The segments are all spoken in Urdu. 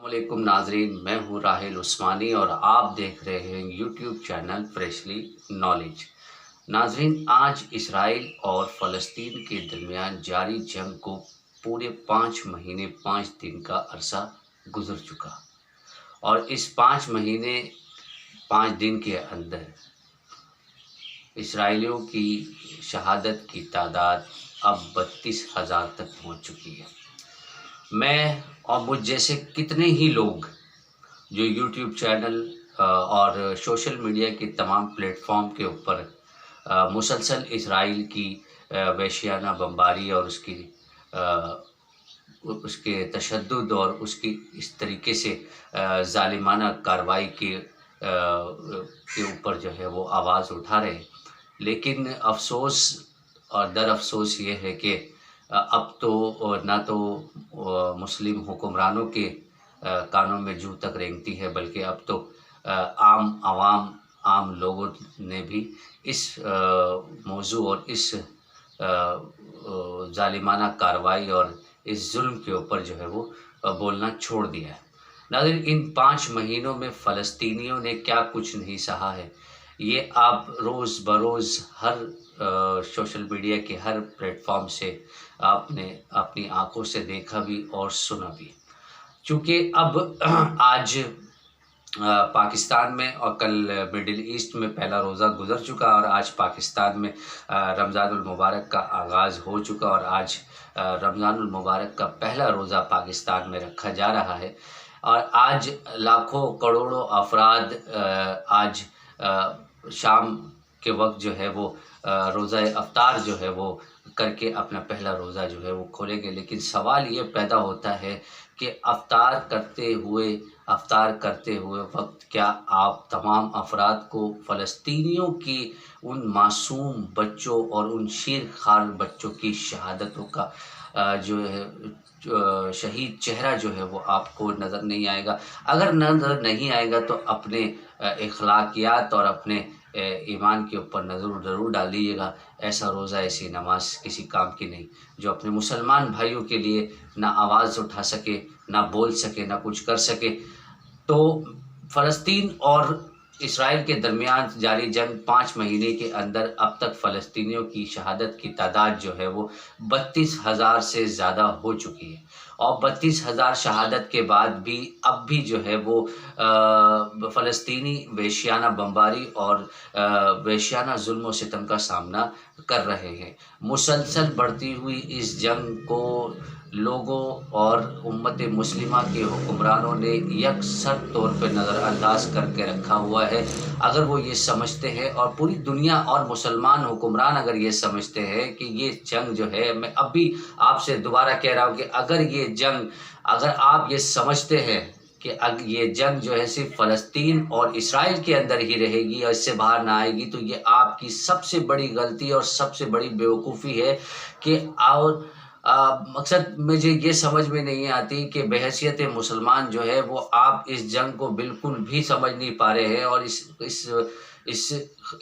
علیکم ناظرین، میں ہوں راحل عثمانی اور آپ دیکھ رہے ہیں یوٹیوب چینل فریشلی نالج۔ ناظرین، آج اسرائیل اور فلسطین کے درمیان جاری جنگ کو پورے 5 مہینے 5 دن کا عرصہ گزر چکا، اور اس 5 مہینے 5 دن کے اندر اسرائیلیوں کی شہادت کی تعداد اب 32,000 تک پہنچ چکی ہے۔ میں اور مجھ جیسے کتنے ہی لوگ جو یوٹیوب چینل اور سوشل میڈیا کے تمام پلیٹ فارم کے اوپر مسلسل اسرائیل کی وحشیانہ بمباری اور اس کے تشدد اور اس کی اس طریقے سے ظالمانہ کارروائی کے اوپر جو ہے وہ آواز اٹھا رہے ہیں، لیکن افسوس اور در افسوس یہ ہے کہ اب تو نہ تو مسلم حکمرانوں کے کانوں میں جوں تک رینگتی ہے، بلکہ اب تو عام لوگوں نے بھی اس موضوع اور اس ظالمانہ کارروائی اور اس ظلم کے اوپر جو ہے وہ بولنا چھوڑ دیا ہے۔ ناظرین، ان 5 مہینوں میں فلسطینیوں نے کیا کچھ نہیں سہا ہے، یہ آپ روز بروز ہر سوشل میڈیا کے ہر پلیٹ فارم سے آپ نے اپنی آنکھوں سے دیکھا بھی اور سنا بھی۔ چونکہ اب آج پاکستان میں اور کل مڈل ایسٹ میں پہلا روزہ گزر چکا، اور آج پاکستان میں رمضان المبارک کا آغاز ہو چکا، اور آج رمضان المبارک کا پہلا روزہ پاکستان میں رکھا جا رہا ہے۔ اور آج لاکھوں کروڑوں افراد آج شام کے وقت جو ہے وہ روزہ افطار جو ہے وہ کر کے اپنا پہلا روزہ جو ہے وہ کھولیں گے۔ لیکن سوال یہ پیدا ہوتا ہے کہ افطار کرتے ہوئے وقت کیا آپ تمام افراد کو فلسطینیوں کی ان معصوم بچوں اور ان شیر خوار بچوں کی شہادتوں کا جو ہے شہید چہرہ جو ہے وہ آپ کو نظر نہیں آئے گا؟ اگر نظر نہیں آئے گا تو اپنے اخلاقیات اور اپنے ایمان کے اوپر نظر ضرور ڈال دیجیے گا۔ ایسا روزہ ایسی نماز کسی کام کی نہیں جو اپنے مسلمان بھائیوں کے لیے نہ آواز اٹھا سکے، نہ بول سکے، نہ کچھ کر سکے۔ تو فلسطین اور اسرائیل کے درمیان جاری جنگ 5 مہینے کے اندر اب تک فلسطینیوں کی شہادت کی تعداد جو ہے وہ 32,000 سے زیادہ ہو چکی ہے، اور 32,000 شہادت کے بعد بھی اب بھی جو ہے وہ فلسطینی وحشیانہ بمباری اور وحشیانہ ظلم و ستم کا سامنا کر رہے ہیں۔ مسلسل بڑھتی ہوئی اس جنگ کو لوگوں اور امت مسلمہ کے حکمرانوں نے یکسر طور پہ نظر انداز کر کے رکھا ہوا ہے۔ اگر وہ یہ سمجھتے ہیں، اور پوری دنیا اور مسلمان حکمران اگر یہ سمجھتے ہیں کہ یہ جنگ جو ہے، میں اب بھی آپ سے دوبارہ کہہ رہا ہوں کہ اگر آپ یہ سمجھتے ہیں کہ یہ جنگ جو ہے صرف فلسطین اور اسرائیل کے اندر ہی رہے گی اور اس سے باہر نہ آئے گی، تو یہ آپ کی سب سے بڑی غلطی اور سب سے بڑی بیوقوفی ہے۔ کہ اور مقصد مجھے یہ سمجھ میں نہیں آتی کہ بحیثیت مسلمان جو ہے وہ آپ اس جنگ کو بالکل بھی سمجھ نہیں پا رہے ہیں، اور اس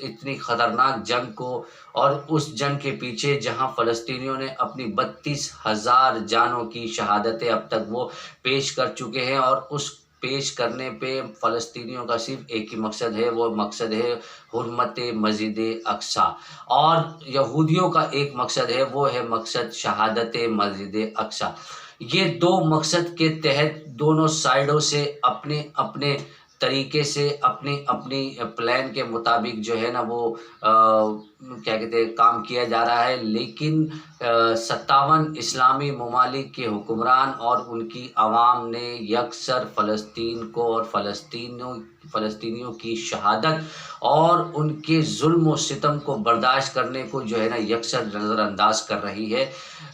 اتنی خطرناک جنگ کو، اور اس جنگ کے پیچھے جہاں فلسطینیوں نے اپنی 32,000 جانوں کی شہادتیں اب تک وہ پیش کر چکے ہیں، اور اس پیش کرنے پہ فلسطینیوں کا صرف ایک ہی مقصد ہے، وہ مقصد ہے حرمت مسجد اقصی، اور یہودیوں کا ایک مقصد ہے، وہ ہے مقصد شہادت مسجد اقصی۔ یہ دو مقصد کے تحت دونوں سائیڈوں سے اپنے طریقے سے اپنی پلان کے مطابق جو ہے نا وہ کیا کہتے ہیں کام کیا جا رہا ہے، لیکن 57 اسلامی ممالک کے حکمران اور ان کی عوام نے یکسر فلسطین کو اور فلسطینیوں کی شہادت اور ان کے ظلم و ستم کو برداشت کرنے کو جو ہے نا یکسر نظر انداز کر رہی ہے۔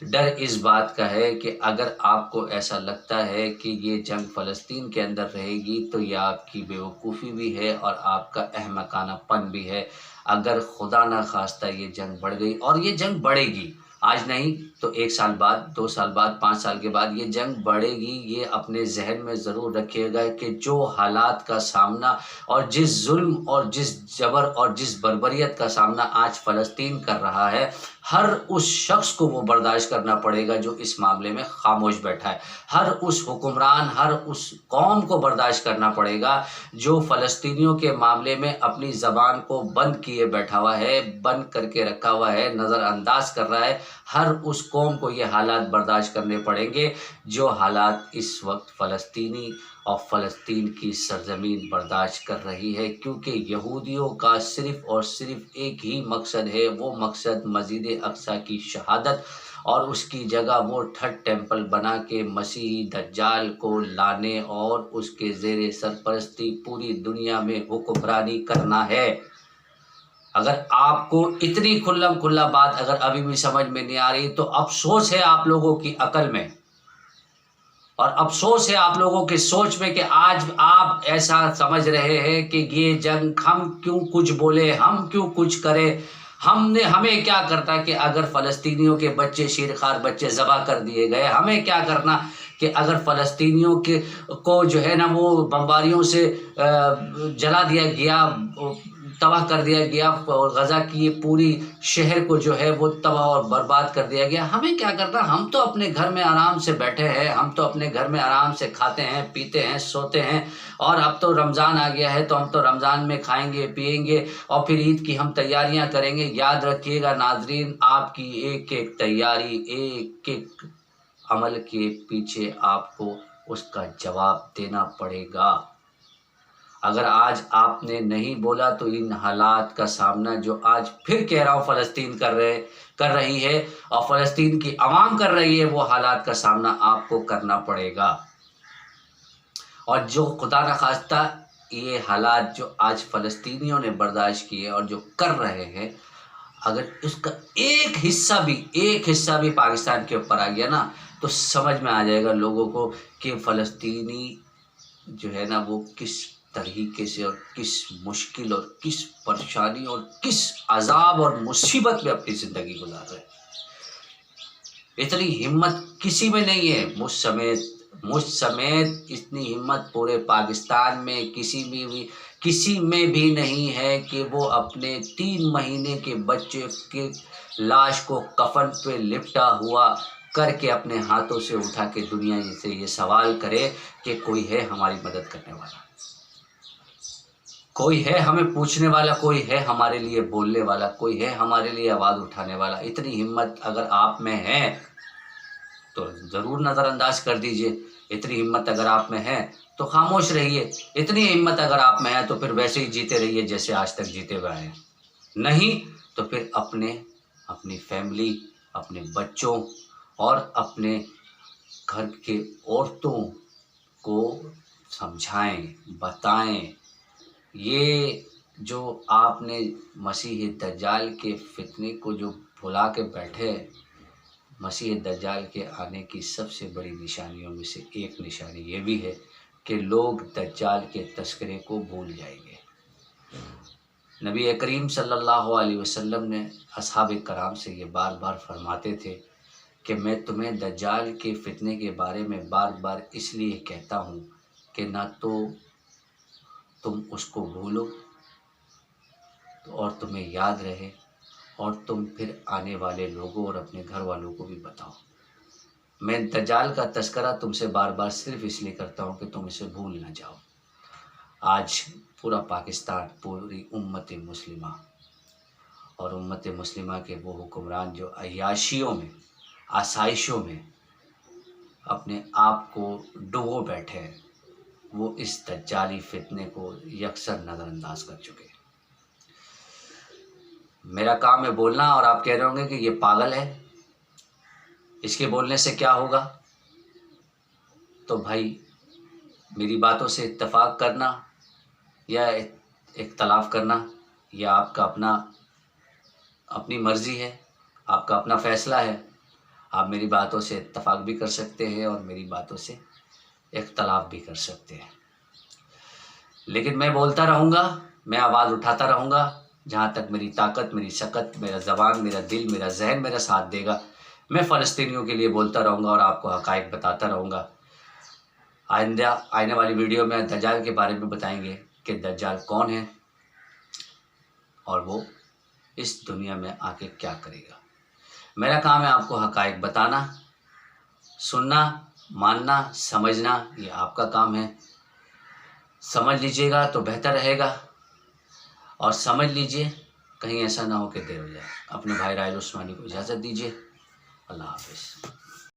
ڈر اس بات کا ہے کہ اگر آپ کو ایسا لگتا ہے کہ یہ جنگ فلسطین کے اندر رہے گی تو یہ آپ کی بیوقوفی بھی ہے اور آپ کا احمقانہ پن بھی ہے۔ اگر خدا نہ خواستہ یہ جنگ بڑھ گئی، اور یہ جنگ بڑھے گی، آج نہیں تو 1 سال بعد، 2 سال بعد، 5 سال کے بعد یہ جنگ بڑھے گی، یہ اپنے ذہن میں ضرور رکھیے گا کہ جو حالات کا سامنا اور جس ظلم اور جس جبر اور جس بربریت کا سامنا آج فلسطین کر رہا ہے، ہر اس شخص کو وہ برداشت کرنا پڑے گا جو اس معاملے میں خاموش بیٹھا ہے، ہر اس حکمران، ہر اس قوم کو برداشت کرنا پڑے گا جو فلسطینیوں کے معاملے میں اپنی زبان کو بند کیے بیٹھا ہوا ہے، بند کر کے رکھا ہوا ہے، نظر انداز کر رہا ہے۔ ہر اس قوم کو یہ حالات برداشت کرنے پڑیں گے جو حالات اس وقت فلسطینی اور فلسطین کی سرزمین برداشت کر رہی ہے، کیونکہ یہودیوں کا صرف اور صرف ایک ہی مقصد ہے، وہ مقصد مسجد اقصی کی شہادت اور اس کی جگہ وہ تھرڈ ٹیمپل بنا کے مسیحی دجال کو لانے اور اس کے زیر سرپرستی پوری دنیا میں حکمرانی کرنا ہے۔ اگر آپ کو اتنی کھلم کھلا بات اگر ابھی بھی سمجھ میں نہیں آ رہی تو افسوس ہے آپ لوگوں کی عقل میں، اور افسوس ہے آپ لوگوں کی سوچ میں کہ آج آپ ایسا سمجھ رہے ہیں کہ یہ جنگ ہم کیوں کچھ بولے، ہم کیوں کچھ کرے، ہمیں کیا کرتا کہ اگر فلسطینیوں کے بچے شیرخوار بچے ذبح کر دیے گئے، ہمیں کیا کرنا کہ اگر فلسطینیوں کو جو ہے نا وہ بمباریوں سے جلا دیا گیا، تباہ کر دیا گیا، اور غزہ کی پوری شہر کو جو ہے وہ تباہ اور برباد کر دیا گیا، ہمیں کیا کرنا؟ ہم تو اپنے گھر میں آرام سے بیٹھے ہیں، ہم تو اپنے گھر میں آرام سے کھاتے ہیں، پیتے ہیں، سوتے ہیں، اور اب تو رمضان آ گیا ہے تو ہم تو رمضان میں کھائیں گے، پیئیں گے، اور پھر عید کی ہم تیاریاں کریں گے۔ یاد رکھیے گا ناظرین، آپ کی ایک ایک تیاری، ایک ایک عمل کے پیچھے آپ کو اس کا جواب دینا پڑے گا۔ اگر آج آپ نے نہیں بولا تو ان حالات کا سامنا جو آج پھر کہہ رہا ہوں فلسطین کر رہی ہے اور فلسطین کی عوام کر رہی ہے، وہ حالات کا سامنا آپ کو کرنا پڑے گا۔ اور جو خدا نخواستہ یہ حالات جو آج فلسطینیوں نے برداشت کیے اور جو کر رہے ہیں، اگر اس کا ایک حصہ بھی پاکستان کے اوپر آ گیا نا تو سمجھ میں آ جائے گا لوگوں کو کہ فلسطینی جو ہے نا وہ کس طریقے سے اور کس مشکل اور کس پریشانی اور کس عذاب اور مصیبت میں اپنی زندگی گزار رہے ہیں۔ اتنی ہمت کسی میں نہیں ہے، مجھ سمیت اتنی ہمت پورے پاکستان میں کسی میں بھی نہیں ہے کہ وہ اپنے 3 مہینے کے بچے کے لاش کو کفن پہ لپٹا ہوا کر کے اپنے ہاتھوں سے اٹھا کے دنیا سے یہ سوال کرے کہ کوئی ہے ہماری مدد کرنے والا، کوئی ہے ہمیں پوچھنے والا، کوئی ہے ہمارے لیے بولنے والا، کوئی ہے ہمارے لیے آواز اٹھانے والا۔ اتنی ہمت اگر آپ میں ہے تو ضرور نظر انداز کر دیجئے، اتنی ہمت اگر آپ میں ہے تو خاموش رہیے، اتنی ہمت اگر آپ میں ہے تو پھر ویسے ہی جیتے رہیے جیسے آج تک جیتے ہوئے آئے ہیں، نہیں تو پھر اپنی فیملی، اپنے بچوں اور اپنے گھر کے عورتوں کو سمجھائیں، بتائیں۔ یہ جو آپ نے مسیح دجال کے فتنے کو جو بھلا کے بیٹھے، مسیح دجال کے آنے کی سب سے بڑی نشانیوں میں سے ایک نشانی یہ بھی ہے کہ لوگ دجال کے تذکرے کو بھول جائیں گے۔ نبی کریم صلی اللہ علیہ وسلم نے اصحاب کرام سے یہ بار بار فرماتے تھے کہ میں تمہیں دجال کے فتنے کے بارے میں بار بار اس لیے کہتا ہوں کہ نہ تو تم اس کو بھولو اور تمہیں یاد رہے، اور تم پھر آنے والے لوگوں اور اپنے گھر والوں کو بھی بتاؤ۔ میں دجال کا تذکرہ تم سے بار بار صرف اس لیے کرتا ہوں کہ تم اسے بھول نہ جاؤ۔ آج پورا پاکستان، پوری امت مسلمہ اور امت مسلمہ کے وہ حکمران جو عیاشیوں میں، آسائشوں میں اپنے آپ کو ڈبو بیٹھے ہیں، وہ اس دجالی فتنے کو یکسر نظر انداز کر چکے ہیں۔ میرا کام ہے بولنا، اور آپ کہہ رہے ہوں گے کہ یہ پاگل ہے، اس کے بولنے سے کیا ہوگا؟ تو بھائی میری باتوں سے اتفاق کرنا یا اختلاف کرنا یہ آپ کا اپنی مرضی ہے، آپ کا اپنا فیصلہ ہے۔ آپ میری باتوں سے اتفاق بھی کر سکتے ہیں اور میری باتوں سے اختلاف بھی کر سکتے ہیں، لیکن میں بولتا رہوں گا، میں آواز اٹھاتا رہوں گا جہاں تک میری طاقت، میری سکت، میرا زبان، میرا دل، میرا ذہن میرا ساتھ دے گا۔ میں فلسطینیوں کے لیے بولتا رہوں گا اور آپ کو حقائق بتاتا رہوں گا۔ آنے والی ویڈیو میں دجال کے بارے میں بتائیں گے کہ دجال کون ہے اور وہ اس دنیا میں آ کے کیا کرے گا۔ میرا کام ہے آپ کو حقائق بتانا، سننا، ماننا، سمجھنا، یہ آپ کا کام ہے۔ سمجھ لیجئے گا تو بہتر رہے گا، اور سمجھ لیجئے کہیں ایسا نہ ہو کہ دیر ہو جائے۔ اپنے بھائی راحیل عثمانی کو اجازت دیجئے۔ اللہ حافظ۔